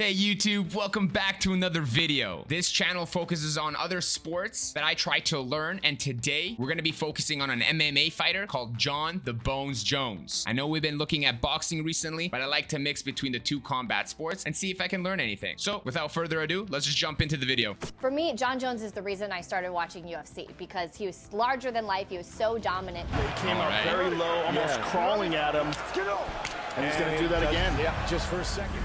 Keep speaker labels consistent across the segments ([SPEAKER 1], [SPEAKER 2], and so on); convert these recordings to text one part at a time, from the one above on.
[SPEAKER 1] Hey YouTube, welcome back to another video. This channel focuses on other sports that I try to learn, and today we're going to be focusing on an MMA fighter called Jon "The Bones" Jones. I know we've been looking at boxing recently, but I like to mix between the two combat sports and see if I can learn anything. So without further ado, let's just jump into the video.
[SPEAKER 2] For me, Jon Jones is the reason I started watching UFC because he was larger than life, he was so dominant.
[SPEAKER 3] He came up very low, almost crawling at him. And he's going to do that again. Yeah, just for a second.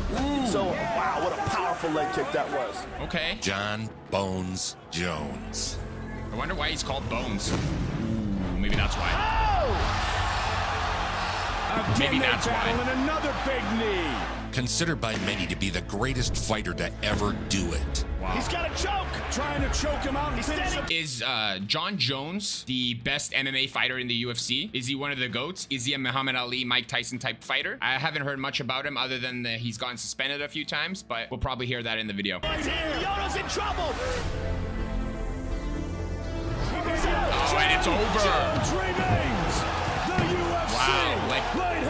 [SPEAKER 3] Ooh. So, wow, what a powerful leg kick that was.
[SPEAKER 1] Okay.
[SPEAKER 4] Jon Bones Jones.
[SPEAKER 1] I wonder why he's called Bones. Ooh, maybe that's why.
[SPEAKER 3] Oh!
[SPEAKER 1] Maybe that's why.
[SPEAKER 3] And another big knee.
[SPEAKER 4] Considered by many to be the greatest fighter to ever do it.
[SPEAKER 1] Wow.
[SPEAKER 3] He's got a choke. Trying to choke him out. He's standing.
[SPEAKER 1] Is Jon Jones the best MMA fighter in the UFC? Is he one of the GOATs? Is he a Muhammad Ali, Mike Tyson type fighter? I haven't heard much about him other than he's gotten suspended a few times, but we'll probably hear that in the video.
[SPEAKER 3] Right here. Yoda's in trouble.
[SPEAKER 1] Oh, and it's over. Wow, like,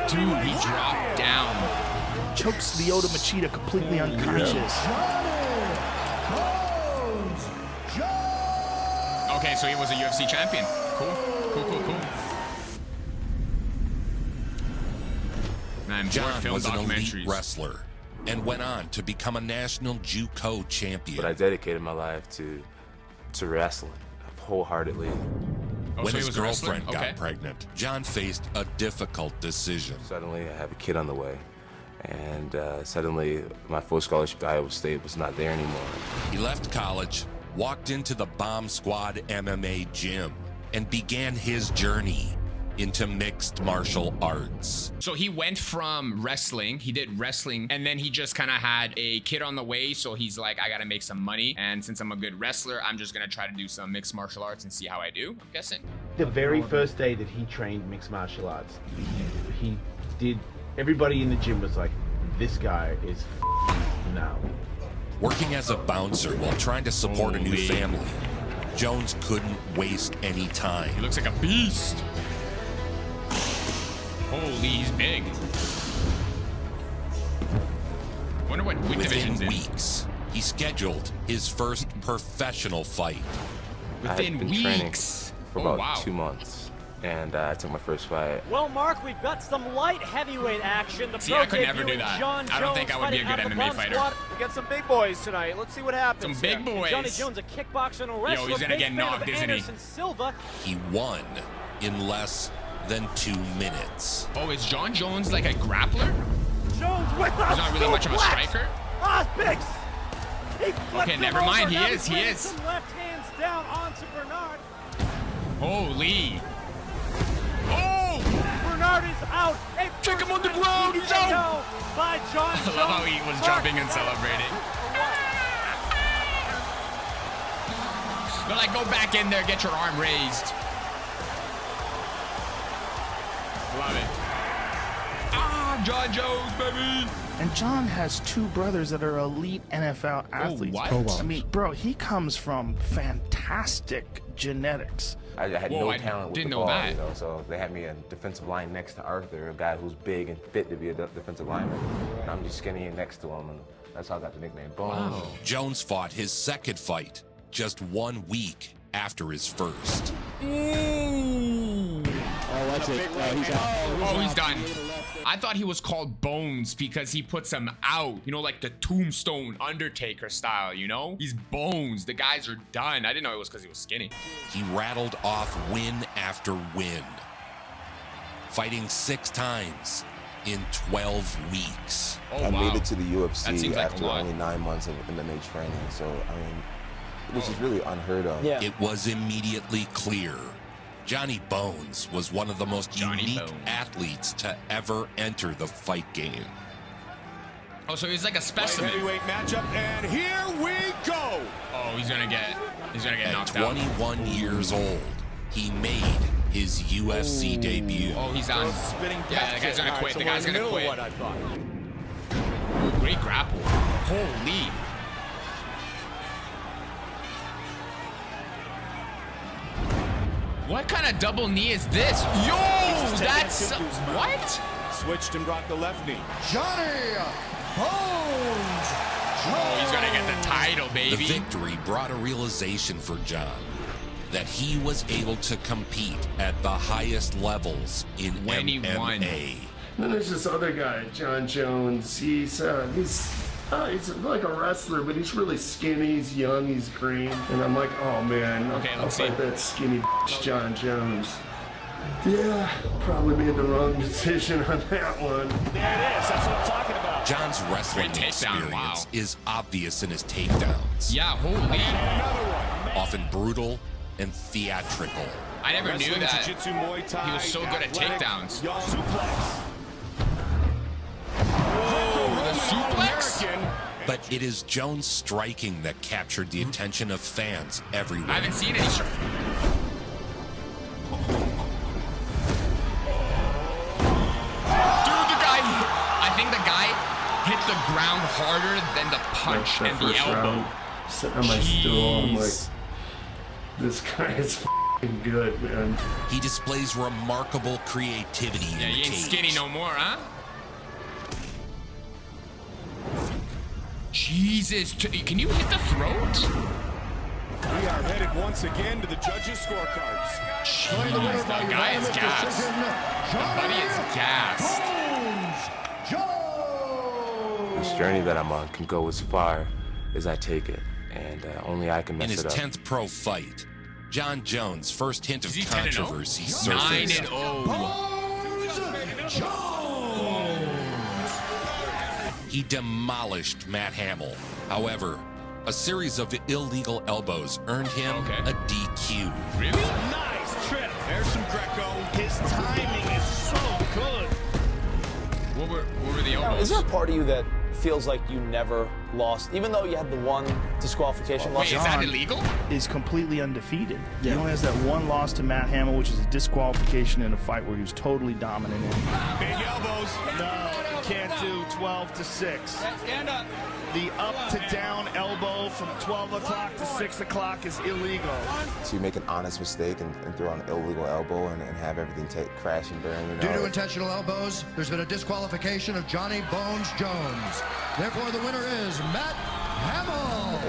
[SPEAKER 1] dude, he dropped down.
[SPEAKER 3] Chokes Lyoto Machida completely unconscious.
[SPEAKER 1] Okay, so he was a UFC champion. Cool. Man,
[SPEAKER 4] Jon
[SPEAKER 1] film
[SPEAKER 4] was an elite
[SPEAKER 1] documentaries.
[SPEAKER 4] wrestler and went on to become a national JUCO champion.
[SPEAKER 5] But I dedicated my life to wrestling wholeheartedly.
[SPEAKER 1] Oh,
[SPEAKER 4] When
[SPEAKER 1] so he
[SPEAKER 4] his
[SPEAKER 1] was a wrestler?
[SPEAKER 4] girlfriend got pregnant, Jon faced a difficult decision.
[SPEAKER 5] Suddenly, I have a kid on the way. And suddenly, my full scholarship to Iowa State was not there anymore.
[SPEAKER 4] He left college, walked into the Bomb Squad MMA gym, and began his journey into mixed martial arts.
[SPEAKER 1] So he went from wrestling, he did wrestling, and then he just kind of had a kid on the way, so he's like, I gotta make some money, and since I'm a good wrestler, I'm just gonna try to do some mixed martial arts and see how I do, I'm guessing.
[SPEAKER 6] The very first day that he trained mixed martial arts, he did, everybody in the gym was like, this guy is now.
[SPEAKER 4] Working as a bouncer while trying to support a new family, Jones couldn't waste any time.
[SPEAKER 1] He looks like a beast. Holy, he's big. Wonder what weight division's
[SPEAKER 4] Within
[SPEAKER 1] in.
[SPEAKER 4] weeks, he scheduled his first professional fight.
[SPEAKER 1] Within
[SPEAKER 5] I had been training
[SPEAKER 1] weeks.
[SPEAKER 5] for about 2 months. And I took my first fight.
[SPEAKER 7] Well, Mark, we've got some light heavyweight action. The
[SPEAKER 1] See, I could never do that. I don't think I would be a good MMA fighter.
[SPEAKER 7] We got some big boys tonight. Let's see what happens.
[SPEAKER 1] Some big boys.
[SPEAKER 7] Johnny Jones, a kickboxer and a wrestler.
[SPEAKER 1] Yo, he's gonna get knocked, isn't he?
[SPEAKER 7] Silva.
[SPEAKER 4] He won in less than 2 minutes.
[SPEAKER 1] Oh, is Jon Jones like a grappler?
[SPEAKER 7] Jones with us.
[SPEAKER 1] He's not really much of a striker?
[SPEAKER 7] Biggs.
[SPEAKER 1] Okay, never mind. He is.
[SPEAKER 7] Some left hands down onto Bernard.
[SPEAKER 1] Holy. Oh!
[SPEAKER 7] Bernard is out.
[SPEAKER 1] Check him on the ground. He's out.
[SPEAKER 7] By Jon
[SPEAKER 1] I
[SPEAKER 7] Jones.
[SPEAKER 1] love how he was jumping and celebrating. They're like, go back in there, get your arm raised. Love it. Ah, Jon Jones, baby.
[SPEAKER 3] And Jon has 2 brothers that are elite NFL athletes.
[SPEAKER 1] what?
[SPEAKER 3] I mean, bro, he comes from fantastic genetics.
[SPEAKER 5] I had
[SPEAKER 1] Whoa,
[SPEAKER 5] no
[SPEAKER 1] I
[SPEAKER 5] talent with
[SPEAKER 1] didn't
[SPEAKER 5] the
[SPEAKER 1] know
[SPEAKER 5] ball,
[SPEAKER 1] that.
[SPEAKER 5] you know, so they had me a defensive line next to Arthur, a guy who's big and fit to be a defensive lineman. And I'm just skinny and next to him, and that's how I got the nickname Bones.
[SPEAKER 1] Wow.
[SPEAKER 4] Jones fought his second fight just 1 week after his first.
[SPEAKER 1] Ooh.
[SPEAKER 8] Oh, that's it. He's out.
[SPEAKER 1] Oh, he's done. I thought he was called Bones because he puts him out. You know, like the Tombstone Undertaker style, you know? He's Bones. The guys are done. I didn't know it was because he was skinny.
[SPEAKER 4] He rattled off win after win, fighting 6 times in 12 weeks.
[SPEAKER 1] Oh,
[SPEAKER 5] I
[SPEAKER 1] wow.
[SPEAKER 5] made it to the
[SPEAKER 1] That
[SPEAKER 5] UFC
[SPEAKER 1] seems like a
[SPEAKER 5] after
[SPEAKER 1] lot.
[SPEAKER 5] only 9 months of MMA training, so, I mean, which is really unheard of.
[SPEAKER 7] Yeah.
[SPEAKER 4] It was immediately clear Johnny Bones was one of the most
[SPEAKER 1] Johnny
[SPEAKER 4] unique
[SPEAKER 1] Bones.
[SPEAKER 4] athletes to ever enter the fight game.
[SPEAKER 1] Oh, so he's like a specimen.
[SPEAKER 3] Heavyweight matchup, and here we go.
[SPEAKER 1] Oh, he's gonna get
[SPEAKER 4] At
[SPEAKER 1] knocked out.
[SPEAKER 4] 21 years old, he made his UFC debut.
[SPEAKER 1] Oh, he's on.
[SPEAKER 3] Spinning
[SPEAKER 1] Yeah, the guy's gonna quit. The guy's gonna quit.
[SPEAKER 7] What I thought.
[SPEAKER 1] Ooh, great grapple. Holy. What kind of double knee is this? Yo, that's what?
[SPEAKER 3] Switched and brought the left knee.
[SPEAKER 8] Johnny
[SPEAKER 9] Bones
[SPEAKER 1] Oh, he's gonna get the title, baby.
[SPEAKER 4] The victory brought a realization for John that he was able to compete at the highest levels in
[SPEAKER 1] When he
[SPEAKER 4] MMA.
[SPEAKER 1] won.
[SPEAKER 10] Then there's this other guy, John Jones. He's like a wrestler, but he's really skinny. He's young. He's green. And I'm like, oh man,
[SPEAKER 1] Okay,
[SPEAKER 10] I'll
[SPEAKER 1] let's see.
[SPEAKER 10] fight that skinny bitch, John Jones. Yeah, probably made the wrong decision on that one.
[SPEAKER 3] There it is. That's what I'm talking about.
[SPEAKER 4] John's wrestling
[SPEAKER 1] Great takedown,
[SPEAKER 4] experience
[SPEAKER 1] wow.
[SPEAKER 4] is obvious in his takedowns,
[SPEAKER 1] Yeah, holy.
[SPEAKER 4] often brutal and theatrical.
[SPEAKER 1] I never knew
[SPEAKER 3] Wrestling,
[SPEAKER 1] that
[SPEAKER 3] jiu-jitsu, Muay Thai,
[SPEAKER 1] he was so good at
[SPEAKER 3] athletic,
[SPEAKER 1] takedowns.
[SPEAKER 3] young suplex.
[SPEAKER 1] Oh, the suplex?
[SPEAKER 3] American.
[SPEAKER 4] But it is Jones' striking that captured the attention of fans everywhere.
[SPEAKER 1] I haven't seen any. Dude, the guy. I think the guy hit the ground harder than the punch
[SPEAKER 10] That
[SPEAKER 1] and the
[SPEAKER 10] first
[SPEAKER 1] elbow.
[SPEAKER 10] round, sitting on my stool, I'm like,
[SPEAKER 1] Jeez.
[SPEAKER 10] this guy is f***ing good, man.
[SPEAKER 4] He displays remarkable creativity
[SPEAKER 1] Yeah,
[SPEAKER 4] in the
[SPEAKER 1] you ain't
[SPEAKER 4] cage.
[SPEAKER 1] skinny no more, huh? Jesus, can you hit the throat?
[SPEAKER 3] We are headed once again to the judges' scorecards.
[SPEAKER 1] Jeez, the guy is gassed. The buddy is gassed.
[SPEAKER 5] This journey that I'm on can go as far as I take it, and only I can
[SPEAKER 4] In
[SPEAKER 5] mess
[SPEAKER 4] his
[SPEAKER 5] it up.
[SPEAKER 4] 10th pro fight, John Jones' first hint of
[SPEAKER 1] Is he 10-0?
[SPEAKER 4] controversy surfaced.
[SPEAKER 1] 9-0.
[SPEAKER 4] He demolished Matt Hamill. However, a series of illegal elbows earned him a DQ.
[SPEAKER 1] Really?
[SPEAKER 3] Nice trip. There's some Greco. His timing is so good.
[SPEAKER 1] What were the
[SPEAKER 11] Now,
[SPEAKER 1] elbows?
[SPEAKER 11] is there a part of you that feels like you never lost, even though you had the one disqualification loss?
[SPEAKER 1] Wait, is that illegal?
[SPEAKER 3] Is completely undefeated. He only has that one loss to Matt Hamill, which is a disqualification in a fight where he was totally dominant in. Big elbows. No, you can't do 12 to 6. Stand up. The up to down elbow from 12 o'clock to 6 o'clock is illegal.
[SPEAKER 5] So you make an honest mistake and throw an illegal elbow and have everything crash and burn. You know?
[SPEAKER 9] Due to intentional elbows, there's been a disqualification of Johnny Bones Jones. Therefore, the winner is Matt Hamill.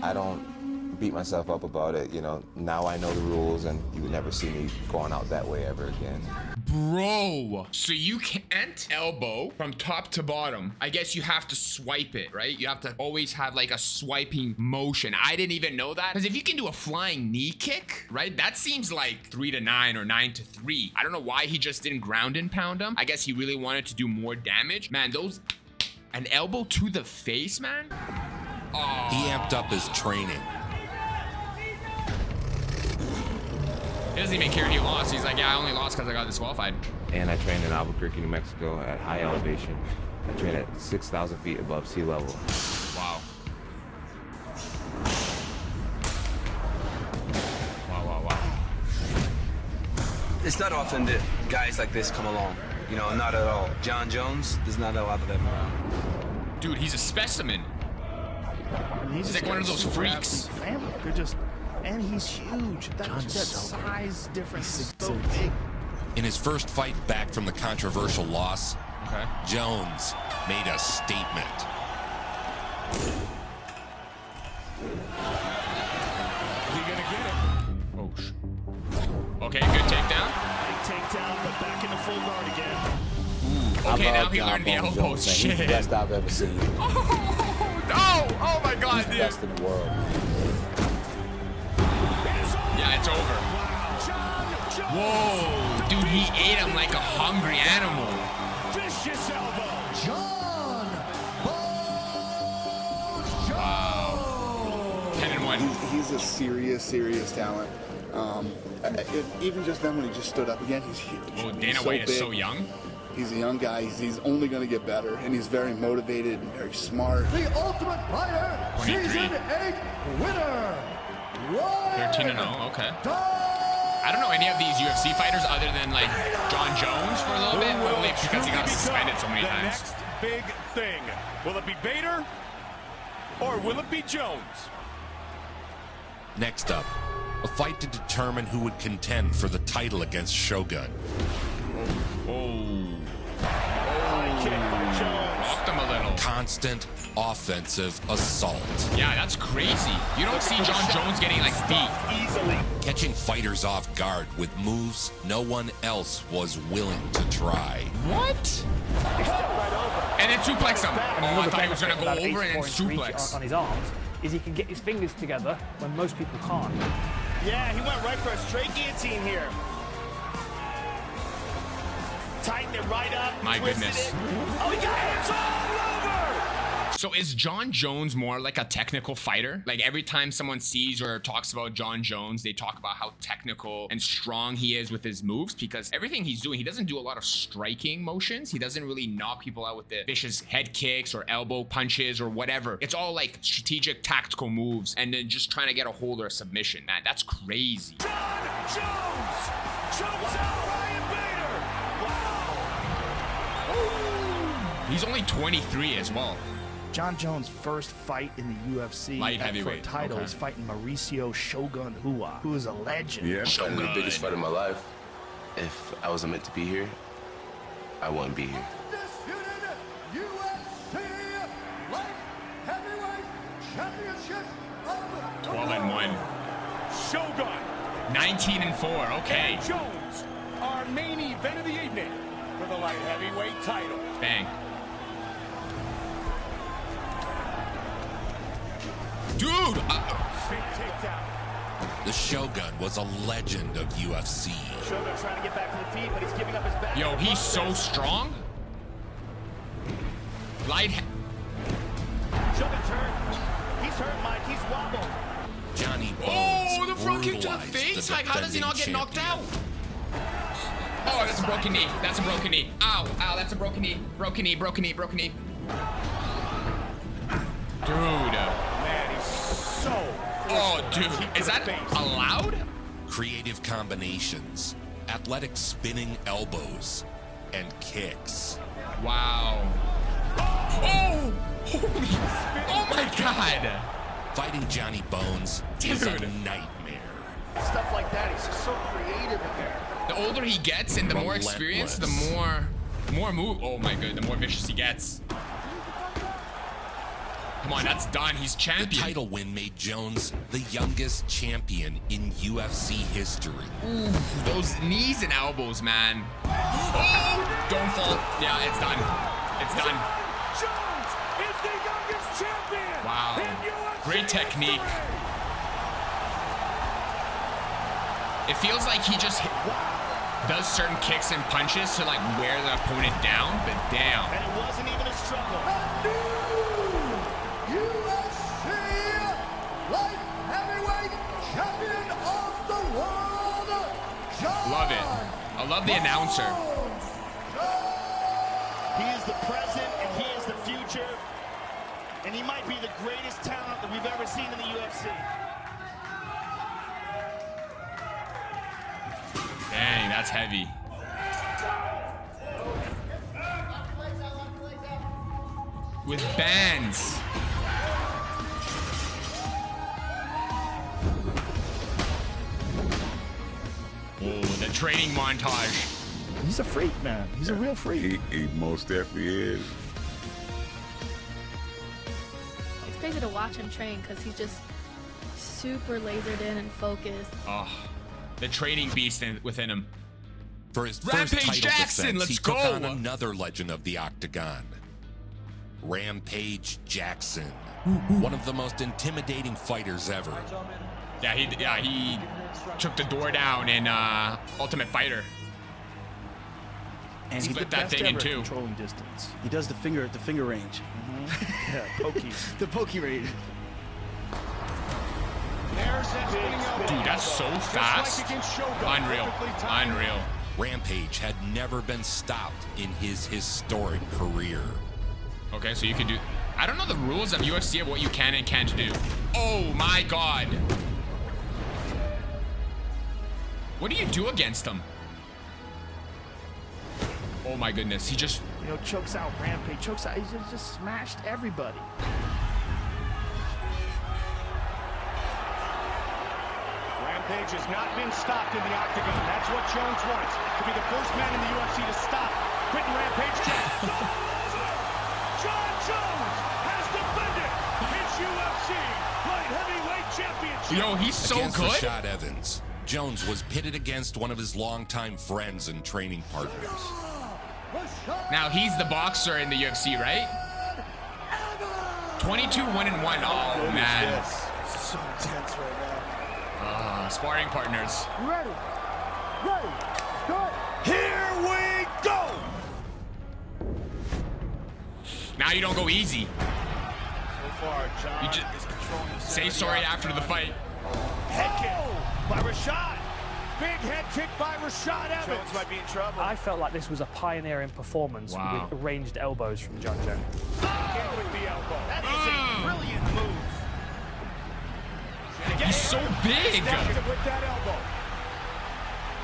[SPEAKER 5] I don't beat myself up about it. You know, now I know the rules, and you would never see me going out that way ever again.
[SPEAKER 1] Bro, so you can't elbow from top to bottom. I guess you have to swipe it, right? You have to always have like a swiping motion. I didn't even know that. Because if you can do a flying knee kick, right? That seems like 3-9 or 9-3. I don't know why he just didn't ground and pound him. I guess he really wanted to do more damage. Man, an elbow to the face, man? Oh.
[SPEAKER 4] He amped up his training.
[SPEAKER 1] He doesn't even care if he lost. He's like, yeah, I only lost because I got disqualified.
[SPEAKER 5] And I trained in Albuquerque, New Mexico at high elevation. I train at 6,000 feet above sea level.
[SPEAKER 1] Wow. Wow.
[SPEAKER 12] It's not often that guys like this come along. You know, not at all. John Jones, there's not a lot of them around.
[SPEAKER 1] Dude, he's a specimen. He's like one of those freaks.
[SPEAKER 3] Family. They're just, and he's huge. That size difference is so big.
[SPEAKER 4] In his first fight back from the controversial loss, Jones made a statement.
[SPEAKER 3] You're gonna get it.
[SPEAKER 1] Oh, okay, good takedown.
[SPEAKER 3] Big takedown, but back in the full guard again.
[SPEAKER 1] Okay, now he learned the elbows. Shit.
[SPEAKER 5] He's the best I've ever seen.
[SPEAKER 1] Oh, no! Oh my God,
[SPEAKER 5] He's the
[SPEAKER 1] dude.
[SPEAKER 5] best in the world.
[SPEAKER 1] Yeah, it's over. Whoa, dude, he ate him like a hungry animal.
[SPEAKER 3] Vicious elbow.
[SPEAKER 9] John Bones Jones.
[SPEAKER 1] 10-1.
[SPEAKER 13] He's a serious talent. Even just then when he just stood up again, he's huge.
[SPEAKER 1] Oh,
[SPEAKER 13] He's
[SPEAKER 1] Dana White is so young.
[SPEAKER 13] He's a young guy. He's only going to get better, and he's very motivated and very smart.
[SPEAKER 9] The Ultimate Fighter
[SPEAKER 1] 23.
[SPEAKER 9] Season 8 winner.
[SPEAKER 1] 13-0, okay. I don't know any of these UFC fighters other than like John Jones for a little bit, only because he got suspended so many times.
[SPEAKER 3] Next big thing. Will it be Bader or will it be Jones?
[SPEAKER 4] Next up, a fight to determine who would contend for the title against Shogun.
[SPEAKER 1] Oh.
[SPEAKER 3] High kick by Jones.
[SPEAKER 1] little.
[SPEAKER 4] Constant offensive assault.
[SPEAKER 1] Yeah, that's crazy. You don't see Jon Jones getting like beat
[SPEAKER 3] easily.
[SPEAKER 4] Catching fighters off guard with moves no one else was willing to try.
[SPEAKER 1] What? And then suplex him. Oh, I thought he was going to go over and then suplex.
[SPEAKER 14] On his arms is he can get his fingers together when most people can't.
[SPEAKER 3] Yeah, he went right for a straight guillotine here. Tighten it right up.
[SPEAKER 1] My goodness.
[SPEAKER 3] It. Oh, he got hands all over.
[SPEAKER 1] So is Jon Jones more like a technical fighter? Like every time someone sees or talks about Jon Jones, they talk about how technical and strong he is with his moves, because everything he's doing, he doesn't do a lot of striking motions. He doesn't really knock people out with the vicious head kicks or elbow punches or whatever. It's all like strategic tactical moves and then just trying to get a hold or a submission. Man, that's crazy.
[SPEAKER 3] Jon Jones chokes out Ryan Bader.
[SPEAKER 1] He's only 23 as well.
[SPEAKER 3] Jon Jones' first fight in the UFC
[SPEAKER 1] Light heavyweight.
[SPEAKER 3] for a title is fighting Mauricio Shogun Hua, who is a legend.
[SPEAKER 5] Yeah, fighting the biggest fight of my life. If I wasn't meant to be here, I wouldn't be here.
[SPEAKER 9] UFC Light Heavyweight Championship of
[SPEAKER 1] 12-1.
[SPEAKER 7] Shogun.
[SPEAKER 1] 19-4. Okay.
[SPEAKER 7] And Jones, our main event of the evening for the light heavyweight title.
[SPEAKER 1] Bang. Dude!
[SPEAKER 7] Big takedown.
[SPEAKER 4] The Shogun was a legend of UFC.
[SPEAKER 3] Shogun trying to get back to the feet, but he's giving up his back.
[SPEAKER 1] Yo, he's so strong. Light.
[SPEAKER 3] Shogun's hurt. He's hurt, Mike. He's wobbled.
[SPEAKER 4] Johnny Bones.
[SPEAKER 1] Oh, the front kick to the face? Like, how does he not get knocked out? Oh, that's a broken knee. That's a broken knee. Ow, ow, that's a broken knee. Broken knee, broken knee, broken knee. Dude.
[SPEAKER 7] Man, he's so...
[SPEAKER 1] Oh, dude. Is that allowed?
[SPEAKER 4] Creative combinations, athletic spinning elbows, and kicks.
[SPEAKER 1] Wow. Oh! Holy... Oh, my God.
[SPEAKER 4] Fighting Johnny Bones is a nightmare.
[SPEAKER 3] Stuff like that, he's just so creative in there.
[SPEAKER 1] The older he gets and the more experience, the more move. Oh my god, the more vicious he gets. Come on, that's done. He's champion.
[SPEAKER 4] The title win made Jones the youngest champion in UFC history.
[SPEAKER 1] Ooh, those knees and elbows, man. Oh, don't fall. Yeah, it's done. It's done.
[SPEAKER 7] Jones is the youngest champion.
[SPEAKER 1] Wow. Great technique. It feels like he just does certain kicks and punches to like wear the opponent down, but damn.
[SPEAKER 3] And it wasn't even a struggle.
[SPEAKER 9] UFC Light Heavyweight Champion of the World, Jon
[SPEAKER 1] Love it. I love the announcer.
[SPEAKER 3] He is the present and he is the future. And he might be the greatest talent that we've ever seen in the UFC.
[SPEAKER 1] Dang, that's heavy. With bands. Oh, the training montage.
[SPEAKER 3] He's a freak, man. He's a real freak.
[SPEAKER 15] He most definitely is.
[SPEAKER 16] It's crazy to watch him train because he's just super lasered in and focused.
[SPEAKER 1] Oh, the training beast within him.
[SPEAKER 4] For his
[SPEAKER 1] Rampage
[SPEAKER 4] first title
[SPEAKER 1] Jackson,
[SPEAKER 4] defense,
[SPEAKER 1] let's
[SPEAKER 4] he took
[SPEAKER 1] go.
[SPEAKER 4] on another legend of the Octagon, Rampage Jackson, one of the most intimidating fighters ever.
[SPEAKER 1] Yeah, he took the door down in Ultimate Fighter.
[SPEAKER 3] And he's
[SPEAKER 1] split
[SPEAKER 3] the
[SPEAKER 1] that
[SPEAKER 3] best
[SPEAKER 1] thing in
[SPEAKER 3] ever at
[SPEAKER 1] two.
[SPEAKER 3] controlling distance.
[SPEAKER 17] He does the finger at the finger range.
[SPEAKER 3] Yeah, pokey.
[SPEAKER 17] The pokey range.
[SPEAKER 1] Dude, that's so fast. Unreal. Unreal.
[SPEAKER 4] Rampage had never been stopped in his historic career.
[SPEAKER 1] Okay, so you can do... I don't know the rules of UFC of what you can and can't do. Oh my god. What do you do against them? Oh my goodness, he just...
[SPEAKER 3] You know, chokes out Rampage, chokes out, he's just smashed everybody.
[SPEAKER 7] Rampage has not been stopped in the octagon. That's what Jones wants. To be the first man in the UFC to stop Quentin Rampage Jackson. Jon Jones has defended his UFC light heavyweight championship.
[SPEAKER 1] Yo, he's so
[SPEAKER 4] Against
[SPEAKER 1] good.
[SPEAKER 4] Rashad Evans, Jones was pitted against one of his longtime friends and training partners.
[SPEAKER 1] Now he's the boxer in the UFC, right? 22-1-1. Oh man.
[SPEAKER 17] So intense right now.
[SPEAKER 1] Sparring partners.
[SPEAKER 7] Ready, good. Here we go.
[SPEAKER 1] Now you don't go easy.
[SPEAKER 7] So far, John
[SPEAKER 1] You just
[SPEAKER 7] is controlling the
[SPEAKER 1] say sorry after the fight.
[SPEAKER 7] head kick by Rashad. Big head kick by Rashad Evans. Jones might be in trouble.
[SPEAKER 14] I felt like this was a pioneering performance
[SPEAKER 1] Wow.
[SPEAKER 14] with ranged elbows from John Jones.
[SPEAKER 7] Again with the elbow. That is a brilliant move.
[SPEAKER 1] He's so big.
[SPEAKER 7] With that elbow.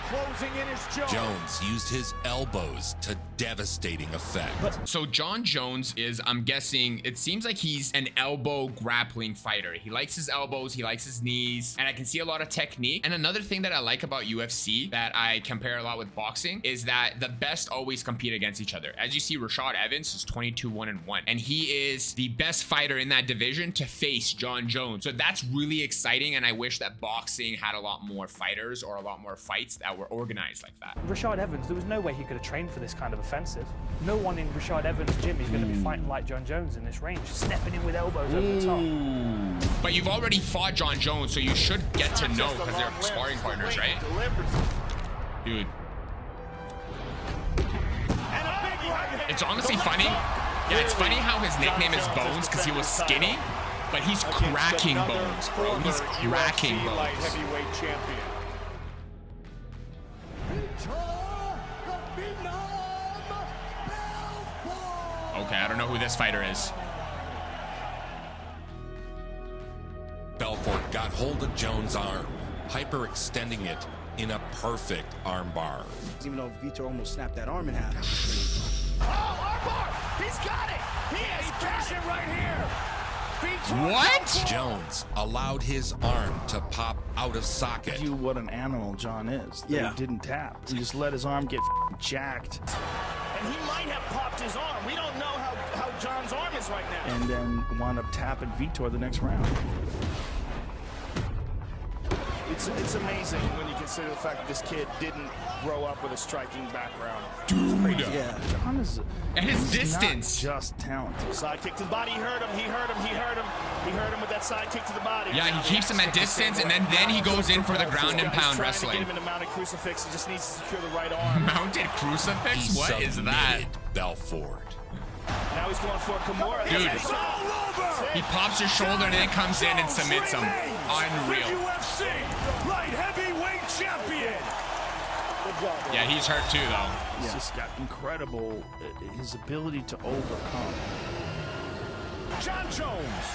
[SPEAKER 7] Closing in is Jones.
[SPEAKER 4] Jones used his elbows to devastating effect.
[SPEAKER 1] So John Jones is, I'm guessing, it seems like he's an elbow grappling fighter. He likes his elbows, he likes his knees, and I can see a lot of technique. And another thing that I like about UFC that I compare a lot with boxing is that the best always compete against each other. As you see, Rashad Evans is 22-1-1, and he is the best fighter in that division to face John Jones. So that's really exciting, and I wish that boxing had a lot more fighters or a lot more fights that were organized like that.
[SPEAKER 14] Rashad Evans, there was no way he could have trained for this kind of offensive. No one in Rashad Evans' gym is going to be fighting like John Jones in this range, stepping in with elbows over the top.
[SPEAKER 1] But you've already fought John Jones, so you should get to know because they're sparring partners, right? Dude. It's honestly funny. Yeah, it's funny how his nickname is Bones because he was skinny, but he's cracking bones, bro. He's cracking bones.
[SPEAKER 7] Heavyweight champion.
[SPEAKER 1] Okay, I don't know who this fighter is.
[SPEAKER 4] Belfort got hold of Jones' arm, hyperextending it in a perfect armbar.
[SPEAKER 17] Even though Vitor almost snapped that arm in half.
[SPEAKER 7] Oh, armbar! He's got it! He has got it right here!
[SPEAKER 1] What?
[SPEAKER 4] Jones allowed his arm to pop out of socket.
[SPEAKER 3] You what an animal John is. That
[SPEAKER 17] Yeah.
[SPEAKER 3] He didn't tap. He just let his arm get jacked.
[SPEAKER 7] And he might have popped his arm. We don't know how John's arm is right now.
[SPEAKER 3] And then wound up tapping Vitor the next round.
[SPEAKER 15] It's amazing when you consider the fact that this kid didn't grow up with a striking background.
[SPEAKER 1] Dude.
[SPEAKER 3] Yeah. John is
[SPEAKER 1] at his
[SPEAKER 3] he's
[SPEAKER 1] distance.
[SPEAKER 3] Not just talented.
[SPEAKER 7] Side kick to the body. He hurt him. He hurt him. He hurt him. He hurt him with that side kick to the body.
[SPEAKER 1] Yeah, he keeps him at distance, and then he goes in for the ground and pound wrestling.
[SPEAKER 7] Get him in a mounted crucifix. He just needs to secure the right arm.
[SPEAKER 1] Mounted crucifix?
[SPEAKER 4] He
[SPEAKER 1] What is that?
[SPEAKER 4] submitted Belfort.
[SPEAKER 7] Now he's going for a Kimura.
[SPEAKER 1] Dude.
[SPEAKER 7] It's all over.
[SPEAKER 1] He pops his shoulder and then comes in and submits him. Unreal.
[SPEAKER 7] UFC light heavyweight champion.
[SPEAKER 1] Yeah, he's hurt too, though.
[SPEAKER 3] He's just got incredible, his ability to overcome.
[SPEAKER 7] John Jones.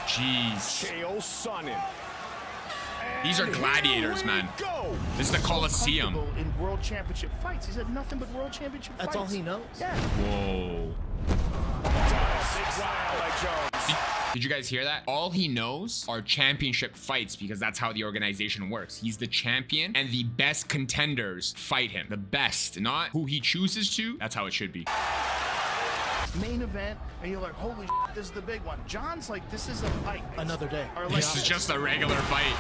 [SPEAKER 1] Jeez.
[SPEAKER 7] Chael Sonnen.
[SPEAKER 1] These are gladiators, man. This is the Coliseum.
[SPEAKER 3] In world championship fights. He's had nothing but world championship fights.
[SPEAKER 17] That's all he knows.
[SPEAKER 3] Yeah.
[SPEAKER 1] Whoa.
[SPEAKER 7] Jones.
[SPEAKER 1] Did you guys hear that? All he knows are championship fights because that's how the organization works. He's the champion and the best contenders fight him. The best, not who he chooses to. That's how it should be.
[SPEAKER 3] Main event, and you're like, holy shit, this is the big one. John's like, this is a fight.
[SPEAKER 17] Another day.
[SPEAKER 3] Or like,
[SPEAKER 1] This is just a regular fight.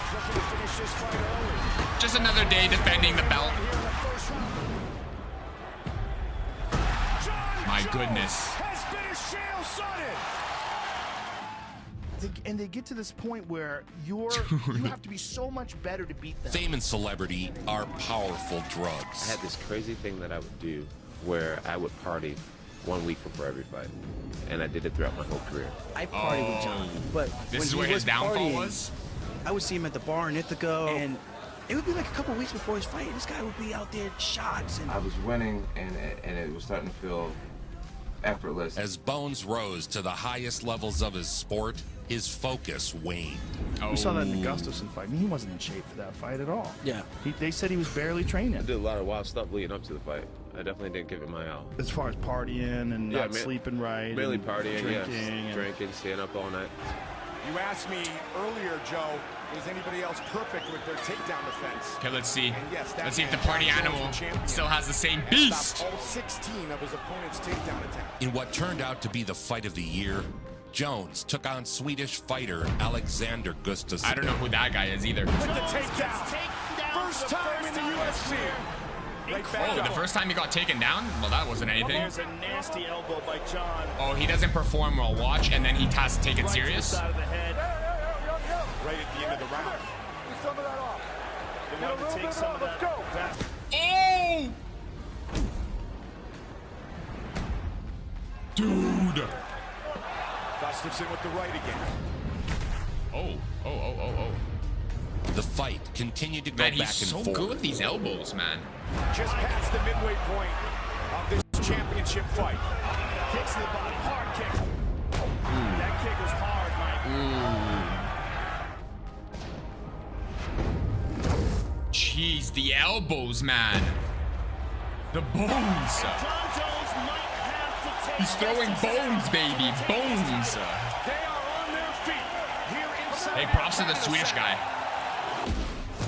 [SPEAKER 1] Just another day defending the belt. My goodness.
[SPEAKER 3] And they get to this point where you have to be so much better to beat them.
[SPEAKER 4] Fame and celebrity are powerful drugs.
[SPEAKER 5] I had this crazy thing that I would do where I would party 1 week before every fight. And I did it throughout my whole career.
[SPEAKER 17] I partied with John, but
[SPEAKER 1] This
[SPEAKER 17] when
[SPEAKER 1] is
[SPEAKER 17] he
[SPEAKER 1] where his
[SPEAKER 17] was
[SPEAKER 1] downfall
[SPEAKER 17] partying,
[SPEAKER 1] was?
[SPEAKER 17] I would see him at the bar in Ithaca, and it would be like a couple weeks before his fight. This guy would be out there shots. And
[SPEAKER 5] I was winning, and it was starting to feel effortless.
[SPEAKER 4] As Bones rose to the highest levels of his sport, his focus waned.
[SPEAKER 3] We saw that in the Gustafsson fight. I mean, he wasn't in shape for that fight at all.
[SPEAKER 17] Yeah.
[SPEAKER 3] They said he was barely training.
[SPEAKER 5] I did a lot of wild stuff leading up to the fight. I definitely didn't give it my all.
[SPEAKER 3] As far as partying and not sleeping right.
[SPEAKER 5] Mainly
[SPEAKER 3] and
[SPEAKER 5] partying,
[SPEAKER 3] drinking.
[SPEAKER 5] Drinking, staying up all night.
[SPEAKER 15] You asked me earlier, Joe, is anybody else perfect with their takedown defense?
[SPEAKER 1] Okay, let's see.
[SPEAKER 15] Yes,
[SPEAKER 1] let's see if the party animal still has the same beast.
[SPEAKER 15] All 16 of his opponent's takedown attempts.
[SPEAKER 4] In what turned out to be the fight of the year, Jones took on Swedish fighter Alexander Gustafsson.
[SPEAKER 1] I don't know who that guy is either.
[SPEAKER 15] With the takedown. First time in the UFC. Right back
[SPEAKER 1] the first time he got taken down? Well, that wasn't anything.
[SPEAKER 7] There's a nasty elbow by John.
[SPEAKER 1] Oh, he doesn't perform well. Watch, and then he has to take it serious.
[SPEAKER 7] Right at the head.
[SPEAKER 15] Right at the end of the round.
[SPEAKER 7] Some of that off. They wanted to take some of that back.
[SPEAKER 1] Oh! Dude!
[SPEAKER 15] Gustafsson with the right again.
[SPEAKER 1] Oh.
[SPEAKER 4] The fight continued to go
[SPEAKER 1] Man,
[SPEAKER 4] back
[SPEAKER 1] he's
[SPEAKER 4] and
[SPEAKER 1] so
[SPEAKER 4] forth.
[SPEAKER 1] good with these elbows, man.
[SPEAKER 15] Just past the midway point of this championship fight. Kicks to the body, hard kick. That kick was hard, Mike.
[SPEAKER 1] Jeez, the elbows, man. The bones.
[SPEAKER 7] John Jones might have to take.
[SPEAKER 1] He's throwing bones, baby. Bones.
[SPEAKER 15] They are on their feet here inside.
[SPEAKER 1] Hey, props to the Swedish guy.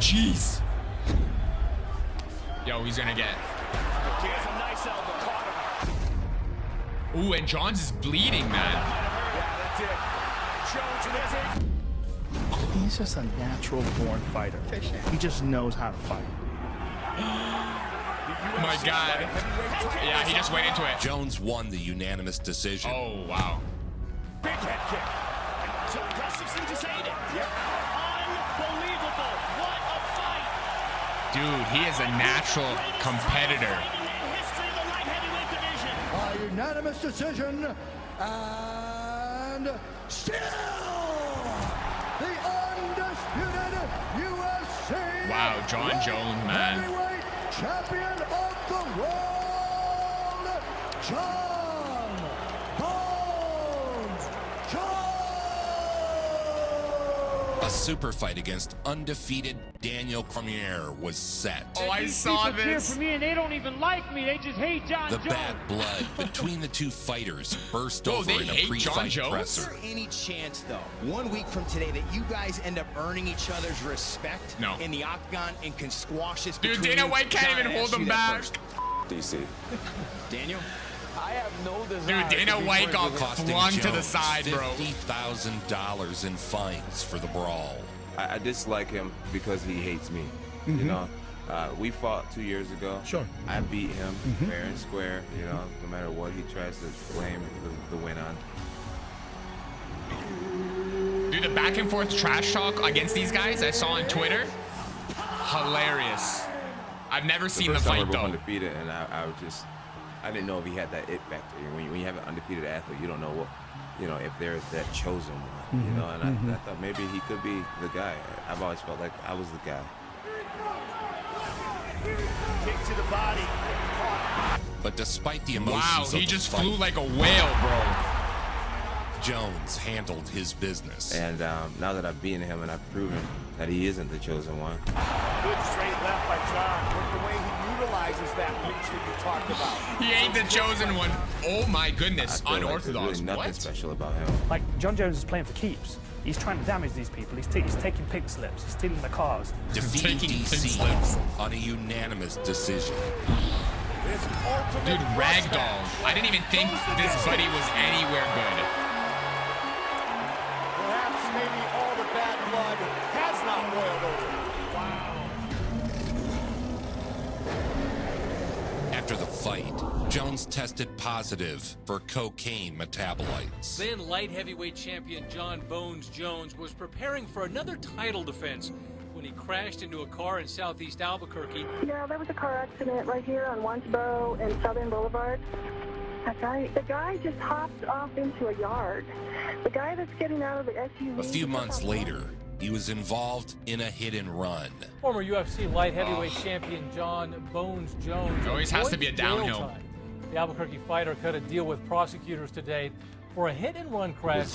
[SPEAKER 1] Jeez. Yo, he's gonna get.
[SPEAKER 7] He has a nice elbow. Caught him.
[SPEAKER 1] Ooh, and Johns is bleeding, man.
[SPEAKER 15] Yeah, that's it. Jones,
[SPEAKER 3] He's just a natural born fighter. He just knows how to fight.
[SPEAKER 1] Oh my God. Yeah, he just went into it.
[SPEAKER 4] Jones won the unanimous decision.
[SPEAKER 1] Oh, wow.
[SPEAKER 15] big head kick.
[SPEAKER 7] John Gustafsson just ate it.
[SPEAKER 15] Yep.
[SPEAKER 7] Unbelievable. What a fight.
[SPEAKER 1] Dude, he is a natural competitor.
[SPEAKER 9] A unanimous decision, and still the undisputed UFC
[SPEAKER 1] Wow, John Jones, man.
[SPEAKER 9] heavyweight champion of the world, John Bones Jones.
[SPEAKER 4] A super fight against undefeated Daniel Cormier was set.
[SPEAKER 1] Oh, I saw
[SPEAKER 18] People cheer
[SPEAKER 1] this.
[SPEAKER 18] for me and they don't even like me. They just hate John
[SPEAKER 4] The
[SPEAKER 18] Jones.
[SPEAKER 4] bad blood between the two fighters burst
[SPEAKER 1] Whoa,
[SPEAKER 4] over
[SPEAKER 1] they
[SPEAKER 4] in a
[SPEAKER 1] hate John
[SPEAKER 4] pre-fight
[SPEAKER 1] Jones?
[SPEAKER 4] presser.
[SPEAKER 17] Is there any chance, though, 1 week from today, that you guys end up earning each other's respect
[SPEAKER 1] No.
[SPEAKER 17] in the octagon and can squash this?
[SPEAKER 1] Dude,
[SPEAKER 17] between
[SPEAKER 1] Dana
[SPEAKER 17] you?
[SPEAKER 1] White can't
[SPEAKER 17] John,
[SPEAKER 1] even
[SPEAKER 17] I
[SPEAKER 1] hold
[SPEAKER 17] asked
[SPEAKER 1] him
[SPEAKER 17] you that
[SPEAKER 1] back.
[SPEAKER 17] first.
[SPEAKER 5] DC.
[SPEAKER 17] Daniel?
[SPEAKER 12] I have no desire.
[SPEAKER 1] Dude, Dana
[SPEAKER 12] to be
[SPEAKER 1] White
[SPEAKER 12] friends
[SPEAKER 1] got
[SPEAKER 12] with him.
[SPEAKER 4] Costing
[SPEAKER 1] flung to the
[SPEAKER 4] Jones
[SPEAKER 1] side, bro.
[SPEAKER 4] $50,000 in fines for the brawl.
[SPEAKER 5] I dislike him because he hates me.
[SPEAKER 3] Mm-hmm.
[SPEAKER 5] You know, we fought 2 years ago.
[SPEAKER 3] Sure.
[SPEAKER 5] I beat him
[SPEAKER 3] Mm-hmm.
[SPEAKER 5] fair and square. You know, no matter what he tries to blame the win on.
[SPEAKER 1] Dude, the back and forth trash talk against these guys I saw on Twitter, hilarious. I've never seen the
[SPEAKER 5] first time
[SPEAKER 1] fight
[SPEAKER 5] we were
[SPEAKER 1] though.
[SPEAKER 5] undefeated, and I didn't know if he had that it factor. When you have an undefeated athlete, you don't know what, you know, if they're that chosen one. You know, and I thought maybe he could be the guy. I've always felt like I was the guy.
[SPEAKER 7] Kick to the body.
[SPEAKER 4] But despite the emotions
[SPEAKER 1] Wow,
[SPEAKER 4] of
[SPEAKER 1] he
[SPEAKER 4] the
[SPEAKER 1] just
[SPEAKER 4] fight,
[SPEAKER 1] flew like a whale, bro.
[SPEAKER 4] Jones handled his business.
[SPEAKER 5] And now that I've beaten him and I've proven that he isn't the chosen one.
[SPEAKER 7] Good straight left by John.
[SPEAKER 15] With the way he utilizes that reach that you talked about.
[SPEAKER 1] He ain't the chosen one. Oh my goodness,
[SPEAKER 5] I feel like
[SPEAKER 1] unorthodox.
[SPEAKER 5] there's really nothing
[SPEAKER 1] What?
[SPEAKER 5] special about him.
[SPEAKER 14] Like, John Jones is playing for keeps. He's trying to damage these people. He's taking pink slips. He's stealing the cars.
[SPEAKER 4] Defeating
[SPEAKER 1] Taking pink
[SPEAKER 4] DC
[SPEAKER 1] slips.
[SPEAKER 4] on a unanimous decision.
[SPEAKER 15] This ultimate
[SPEAKER 1] Dude,
[SPEAKER 15] rush
[SPEAKER 1] ragdoll.
[SPEAKER 15] match.
[SPEAKER 1] I didn't even think this buddy was anywhere good.
[SPEAKER 15] Perhaps maybe all the bad blood has not boiled over.
[SPEAKER 4] After the fight, Jones tested positive for cocaine metabolites.
[SPEAKER 19] Then light heavyweight champion John Bones Jones was preparing for another title defense when he crashed into a car in southeast Albuquerque.
[SPEAKER 20] Yeah, there was a car accident right here on Wansboro and Southern Boulevard. The guy just hopped off into a yard. The guy that's getting out of the SUV.
[SPEAKER 4] A few months later, he was involved in a hit and run.
[SPEAKER 19] Former UFC light heavyweight champion John Bones Jones.
[SPEAKER 1] It always has to be a
[SPEAKER 19] avoids jail
[SPEAKER 1] downhill.
[SPEAKER 19] time. The Albuquerque fighter cut a deal with prosecutors today for a hit and run crash.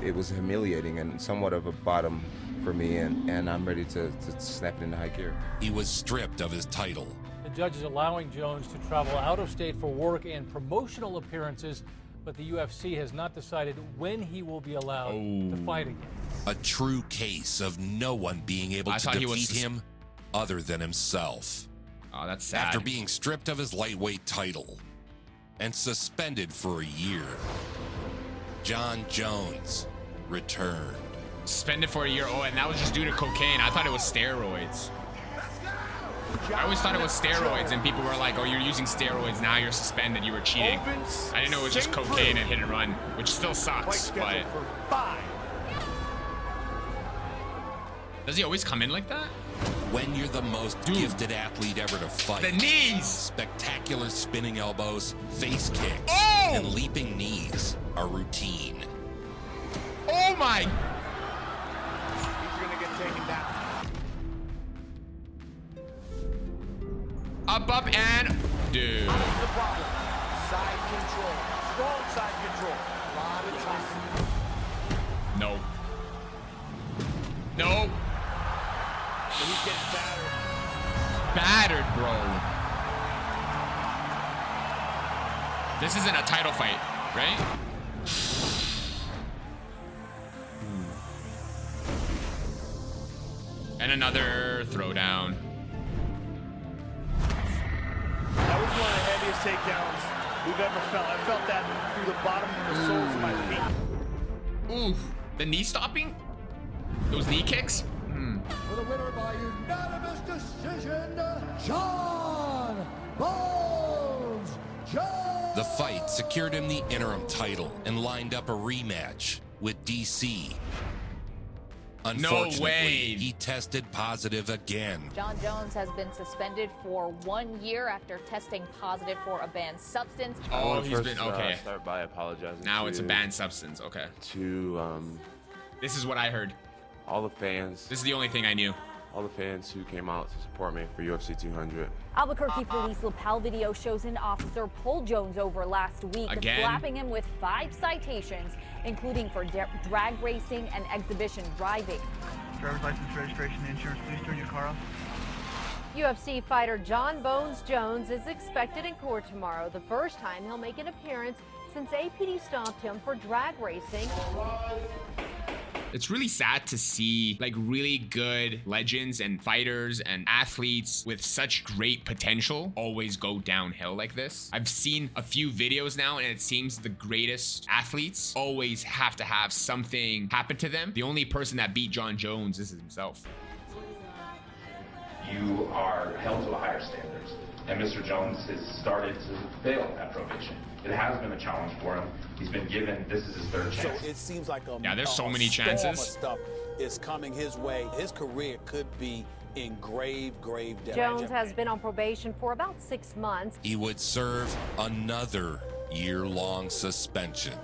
[SPEAKER 5] It was humiliating and somewhat of a bottom for me, and I'm ready to snap it into high gear.
[SPEAKER 4] He was stripped of his title.
[SPEAKER 19] The judge is allowing Jones to travel out of state for work and promotional appearances, but the UFC has not decided when he will be allowed to fight again.
[SPEAKER 4] A true case of no one being able to defeat him other than himself.
[SPEAKER 1] Oh, that's sad.
[SPEAKER 4] After being stripped of his lightweight title and suspended for a year, Jon Jones returned.
[SPEAKER 1] Suspended for a year. Oh, and that was just due to cocaine. I thought it was steroids. I always thought it was steroids, and people were like, oh, you're using steroids, now you're suspended, you were cheating. I didn't know it was just cocaine and hit and run, which still sucks, but... Does he always come in like that?
[SPEAKER 4] When you're the most gifted athlete ever to fight.
[SPEAKER 1] The knees!
[SPEAKER 4] Spectacular spinning elbows, face kicks, and leaping knees are routine.
[SPEAKER 1] Oh my!
[SPEAKER 15] He's gonna get taken down.
[SPEAKER 1] Up, and... Dude.
[SPEAKER 15] The problem. Side control. Strong side control. A lot of time.
[SPEAKER 1] No. No.
[SPEAKER 15] He's getting battered.
[SPEAKER 1] Battered, bro. This isn't a title fight, right? And another throwdown.
[SPEAKER 3] That was one of the heaviest takedowns we've ever felt. I felt that through the bottom of the soles of my feet.
[SPEAKER 1] Oof. The knee stopping? Those knee kicks?
[SPEAKER 9] For the winner by unanimous decision, Jon Bones Jones.
[SPEAKER 4] The fight secured him the interim title and lined up a rematch with DC. Unfortunately,
[SPEAKER 1] no way.
[SPEAKER 4] He tested positive again.
[SPEAKER 2] Jon Jones has been suspended for 1 year after testing positive for a banned substance.
[SPEAKER 1] Oh, he's been okay.
[SPEAKER 5] Start by apologizing.
[SPEAKER 1] Now it's a banned substance. Okay. This is what I heard.
[SPEAKER 5] All the fans.
[SPEAKER 1] This is the only thing I knew.
[SPEAKER 5] All the fans who came out to support me for UFC 200.
[SPEAKER 2] Albuquerque police lapel video shows an officer pull Jones over last week, slapping him with 5 citations, including for drag racing and exhibition driving.
[SPEAKER 17] Driver's license, registration, insurance. Please turn your car off.
[SPEAKER 21] UFC fighter Jon Bones Jones is expected in court tomorrow, the first time he'll make an appearance since APD stopped him for drag racing.
[SPEAKER 1] It's really sad to see like really good legends and fighters and athletes with such great potential always go downhill like this. I've seen a few videos now and it seems the greatest athletes always have to have something happen to them. The only person that beat Jon Jones is himself.
[SPEAKER 22] You are held to a higher standards, and Mr. Jones has started to fail at probation. It has been a challenge for him. He's been given, this is his 3rd chance.
[SPEAKER 11] So it seems like
[SPEAKER 1] there's so many chances.
[SPEAKER 11] Stuff is coming his way. His career could be in grave danger.
[SPEAKER 21] Jones has been on probation for about 6 months.
[SPEAKER 4] He would serve another year-long suspension.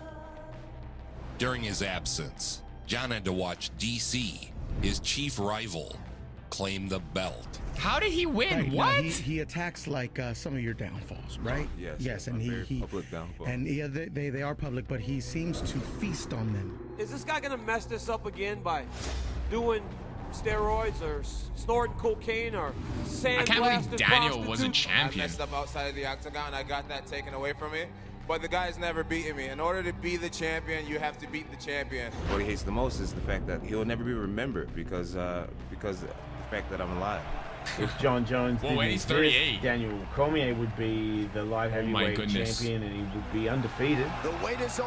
[SPEAKER 4] During his absence, Jon had to watch DC, his chief rival, claim the belt.
[SPEAKER 1] How did he win?
[SPEAKER 17] Right,
[SPEAKER 1] what?
[SPEAKER 17] He attacks like some of your downfalls, right?
[SPEAKER 5] Yes.
[SPEAKER 17] And he
[SPEAKER 5] public downfall.
[SPEAKER 17] And yeah, they are public, but he seems to feast on them.
[SPEAKER 18] Is this guy gonna mess this up again by doing steroids or snorting cocaine or sandblasting?
[SPEAKER 1] I can't believe Daniel was a champion.
[SPEAKER 5] I messed up outside of the octagon. I got that taken away from me. But the guy's never beaten me. In order to be the champion, you have to beat the champion. What he hates the most is the fact that he'll never be remembered because of the fact that I'm alive.
[SPEAKER 6] If Jon Jones didn't
[SPEAKER 1] he's 38.
[SPEAKER 6] exist, Daniel Cormier would be the light heavyweight champion and he would be undefeated.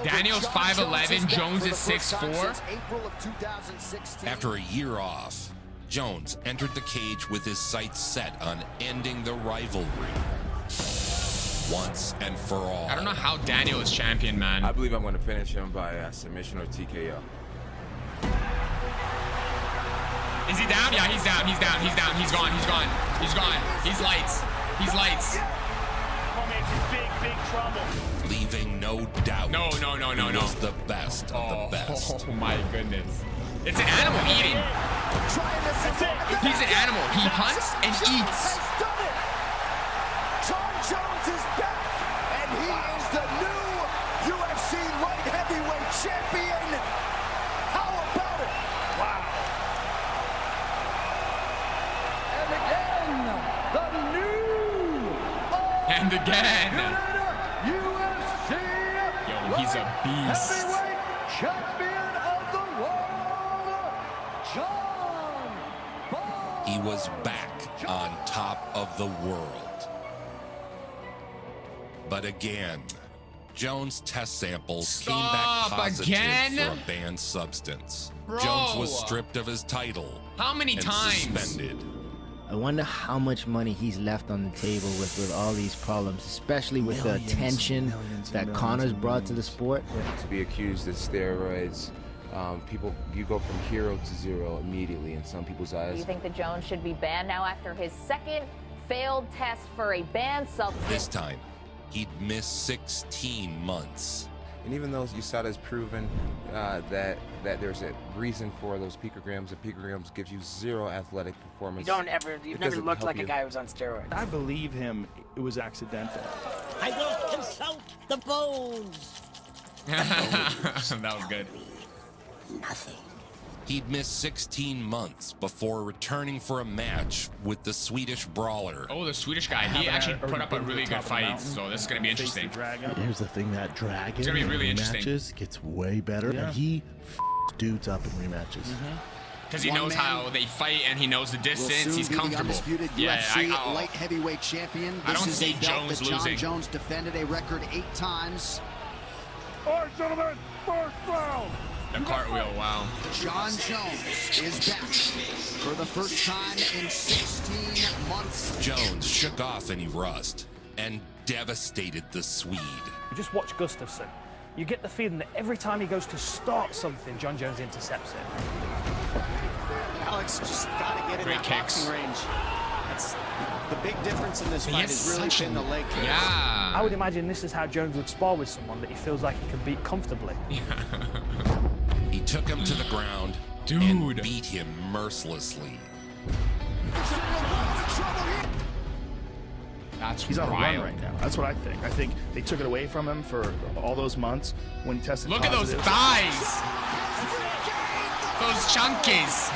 [SPEAKER 1] Daniel's 5'11", Jones is 6'4".
[SPEAKER 4] After a year off, Jones entered the cage with his sights set on ending the rivalry once and for all.
[SPEAKER 1] I don't know how Daniel is champion, man.
[SPEAKER 5] I believe I'm going to finish him by submission or TKO.
[SPEAKER 1] Is he down? Yeah, he's down. He's down. He's down. He's gone. He's gone. He's gone. He's lights. He's lights.
[SPEAKER 3] Cormier's in big trouble.
[SPEAKER 4] Leaving no doubt.
[SPEAKER 1] No.
[SPEAKER 4] He was the best of the best.
[SPEAKER 1] Oh my goodness. It's an animal eating. He's an animal. He hunts and eats.
[SPEAKER 15] Jon Jones is back, and he is the new UFC light heavyweight champion. How about it? Wow.
[SPEAKER 1] And again.
[SPEAKER 15] UFC.
[SPEAKER 1] Yo, he's a beast.
[SPEAKER 15] Heavyweight champion of the world,
[SPEAKER 4] he was back on top of the world. But again, Jones' test samples came back positive for a banned substance.
[SPEAKER 1] Bro.
[SPEAKER 4] Jones was stripped of his title.
[SPEAKER 1] How many times?
[SPEAKER 4] Suspended.
[SPEAKER 8] I wonder how much money he's left on the table with all these problems, especially with the attention that Connor's brought to the sport.
[SPEAKER 5] To be accused of steroids, you go from hero to zero immediately in some people's eyes.
[SPEAKER 2] Do you think that Jones should be banned now after his second failed test for a banned substance?
[SPEAKER 4] This time, he'd miss 16 months.
[SPEAKER 5] And even though USADA has proven that there's a reason for those picograms, the picograms gives you zero athletic performance.
[SPEAKER 17] You've never looked like a guy who was on steroids.
[SPEAKER 3] I believe him. It was accidental.
[SPEAKER 10] I will consult the bones.
[SPEAKER 1] That was good.
[SPEAKER 10] Nothing.
[SPEAKER 4] He'd miss 16 months before returning for a match with the Swedish brawler.
[SPEAKER 1] Oh, the Swedish guy. He actually put up a really good fight, so this is going to be interesting.
[SPEAKER 23] Here's the thing, that dragon
[SPEAKER 1] It's gonna be really interesting.
[SPEAKER 23] rematches gets way better, and he dudes up in rematches.
[SPEAKER 1] Because he knows how they fight and he knows the distance. He's comfortable.
[SPEAKER 24] Yeah, UFC light heavyweight champion.
[SPEAKER 1] I don't
[SPEAKER 24] This is
[SPEAKER 1] see
[SPEAKER 24] a belt
[SPEAKER 1] Jones
[SPEAKER 24] that John
[SPEAKER 1] losing.
[SPEAKER 24] Jones defended a record 8 times.
[SPEAKER 7] All right, gentlemen, first round.
[SPEAKER 1] The cartwheel, wow.
[SPEAKER 24] John Jones is back for the first time in 16 months.
[SPEAKER 4] Jones shook off any rust and devastated the Swede.
[SPEAKER 14] You just watch Gustafsson. You get the feeling that every time he goes to start something, John Jones intercepts it.
[SPEAKER 25] Alex just got to get in
[SPEAKER 1] Great
[SPEAKER 25] that
[SPEAKER 1] kicks.
[SPEAKER 25] boxing range. That's the big difference in this fight is really been the leg kicks.
[SPEAKER 1] Yeah.
[SPEAKER 14] I would imagine this is how Jones would spar with someone that he feels like he can beat comfortably.
[SPEAKER 4] He took him to the ground and beat him mercilessly.
[SPEAKER 3] He's on a run right now. That's what I think. I think they took it away from him for all those months when he tested
[SPEAKER 1] Look at those
[SPEAKER 3] positive.
[SPEAKER 1] thighs. Those chunkies.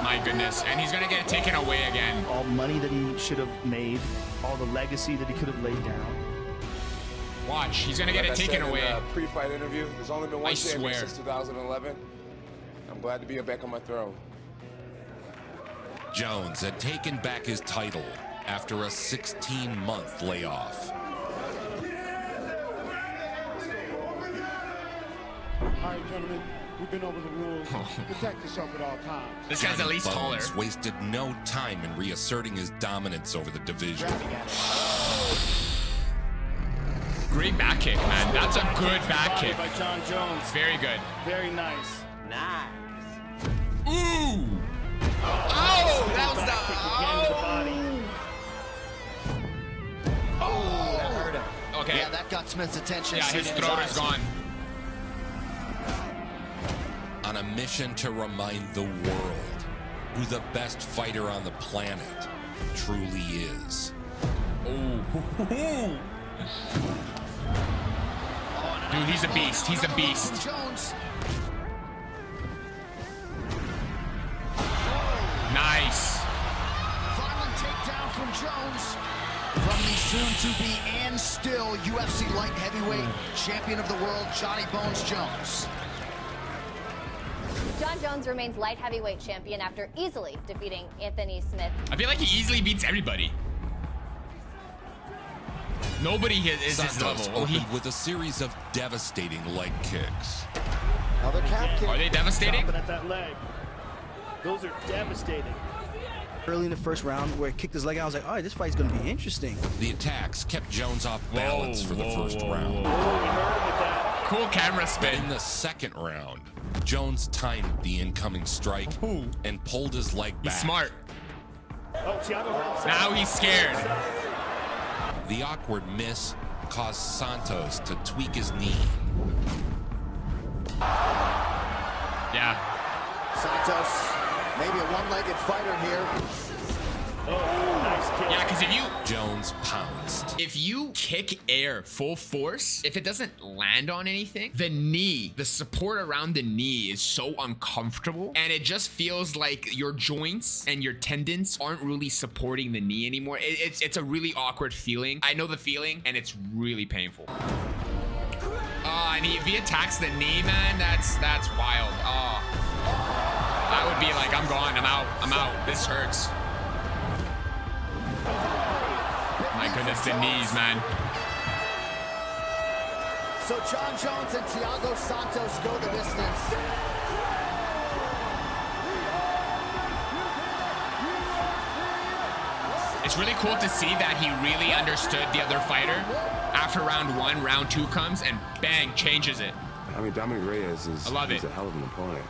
[SPEAKER 1] My goodness, and he's gonna get it taken away again.
[SPEAKER 3] All money that he should have made, all the legacy that he could have laid down.
[SPEAKER 1] Watch, he's gonna get it taken away.
[SPEAKER 26] In the pre-fight interview, there's only been one
[SPEAKER 1] I
[SPEAKER 26] champion
[SPEAKER 1] swear.
[SPEAKER 26] since 2011. I'm glad to be back on my throne.
[SPEAKER 4] Jones had taken back his title after a 16-month layoff.
[SPEAKER 7] All right, gentlemen, we've been over the rules. Protect yourself at all times.
[SPEAKER 1] This guy's at least taller.
[SPEAKER 4] Bones wasted no time in reasserting his dominance over the division.
[SPEAKER 1] Great back kick, man. That's a good back kick.
[SPEAKER 7] By John Jones.
[SPEAKER 1] Very good.
[SPEAKER 7] Very nice.
[SPEAKER 1] Ooh! Oh, that was
[SPEAKER 24] That hurt him.
[SPEAKER 1] Okay.
[SPEAKER 24] Yeah, that got Smith's attention.
[SPEAKER 1] Yeah, his throat is gone.
[SPEAKER 4] On a mission to remind the world who the best fighter on the planet truly is.
[SPEAKER 1] Ooh. Dude, he's a beast. He's a beast.
[SPEAKER 24] Jones.
[SPEAKER 1] Nice.
[SPEAKER 24] Violent takedown from Jones. From the soon-to-be and still UFC light heavyweight champion of the world, Johnny Bones Jones.
[SPEAKER 27] John Jones remains light heavyweight champion after easily defeating Anthony Smith.
[SPEAKER 1] I feel like he easily beats everybody. Nobody is his
[SPEAKER 4] Santos
[SPEAKER 1] level.
[SPEAKER 4] opened with a series of devastating leg kicks.
[SPEAKER 24] Another calf kick.
[SPEAKER 1] Are they devastating?
[SPEAKER 3] Chopping at that leg. Those are devastating.
[SPEAKER 17] Early in the first round, where he kicked his leg out, I was like, all right, this fight's going to be interesting.
[SPEAKER 4] The attacks kept Jones off balance for the first round.
[SPEAKER 1] Cool camera
[SPEAKER 4] But
[SPEAKER 1] spin.
[SPEAKER 4] in the second round, Jones timed the incoming strike and pulled his leg back.
[SPEAKER 1] He's smart.
[SPEAKER 7] Oh, Thiago hurt
[SPEAKER 1] Now he's scared.
[SPEAKER 4] The awkward miss caused Santos to tweak his knee.
[SPEAKER 1] Yeah.
[SPEAKER 24] Santos, maybe a one-legged fighter here.
[SPEAKER 1] Yeah, because if you...
[SPEAKER 4] Jones pounced.
[SPEAKER 1] If you kick air full force, if it doesn't land on anything, the knee, the support around the knee is so uncomfortable. And it just feels like your joints and your tendons aren't really supporting the knee anymore. It's a really awkward feeling. I know the feeling, and it's really painful. And if he attacks the knee, man, that's wild. Oh, that would be like, I'm gone, I'm out, this hurts. My goodness, the knees, man.
[SPEAKER 24] So Jon Jones and Thiago Santos go the distance.
[SPEAKER 1] It's really cool to see that he really understood the other fighter. After round 1, round 2 comes and bang, changes it.
[SPEAKER 5] I mean, Dominic Reyes is he's a hell of an opponent.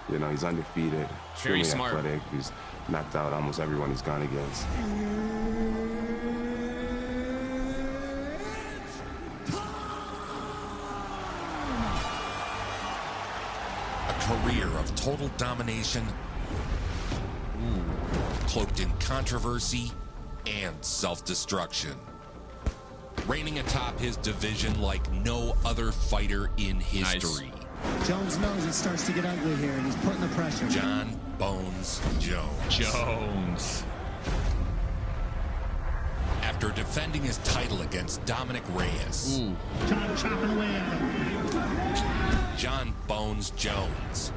[SPEAKER 5] You know, he's undefeated,
[SPEAKER 1] very
[SPEAKER 5] extremely
[SPEAKER 1] smart.
[SPEAKER 5] athletic. He's knocked out almost everyone he's gone against.
[SPEAKER 4] A career of total domination, cloaked in controversy and self-destruction. Reigning atop his division like no other fighter in history.
[SPEAKER 9] Nice. Jones knows it starts to get ugly here, and he's putting the pressure.
[SPEAKER 4] Jon Bones Jones. After defending his title against Dominic Reyes.
[SPEAKER 9] Jon chopping away at him.
[SPEAKER 4] Jon Bones Jones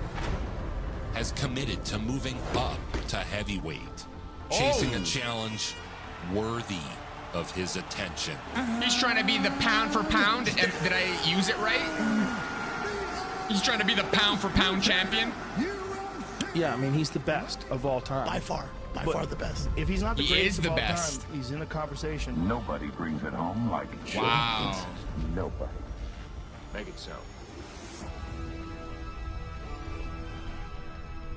[SPEAKER 4] has committed to moving up to heavyweight, chasing a challenge worthy of his attention.
[SPEAKER 1] He's trying to be the pound for pound. Did I use it right? He's trying to be the pound for pound champion.
[SPEAKER 3] Yeah, I mean, he's the best of all time.
[SPEAKER 17] By far the best.
[SPEAKER 3] If he's not the
[SPEAKER 1] He
[SPEAKER 3] greatest
[SPEAKER 1] is the
[SPEAKER 3] of all
[SPEAKER 1] best.
[SPEAKER 3] time, he's in the conversation.
[SPEAKER 12] Nobody brings it home like Jones.
[SPEAKER 1] Wow.
[SPEAKER 12] Nobody. Make it so.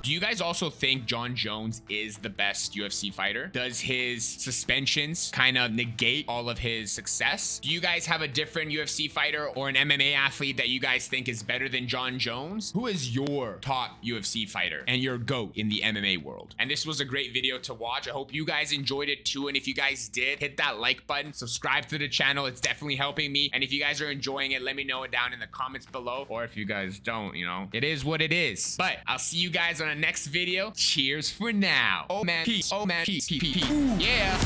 [SPEAKER 1] Do you guys also think Jon Jones is the best UFC fighter? Does his suspensions kind of negate all of his success? Do you guys have a different UFC fighter or an MMA athlete that you guys think is better than Jon Jones? Who is your top UFC fighter and your GOAT in the MMA world? And this was a great video to watch. I hope you guys enjoyed it too. And if you guys did, hit that like button, subscribe to the channel. It's definitely helping me. And if you guys are enjoying it, let me know it down in the comments below. Or if you guys don't, you know, it is what it is. But I'll see you guys on the next video. Cheers for now. Oh man, peace. Oh man, peace. Yeah.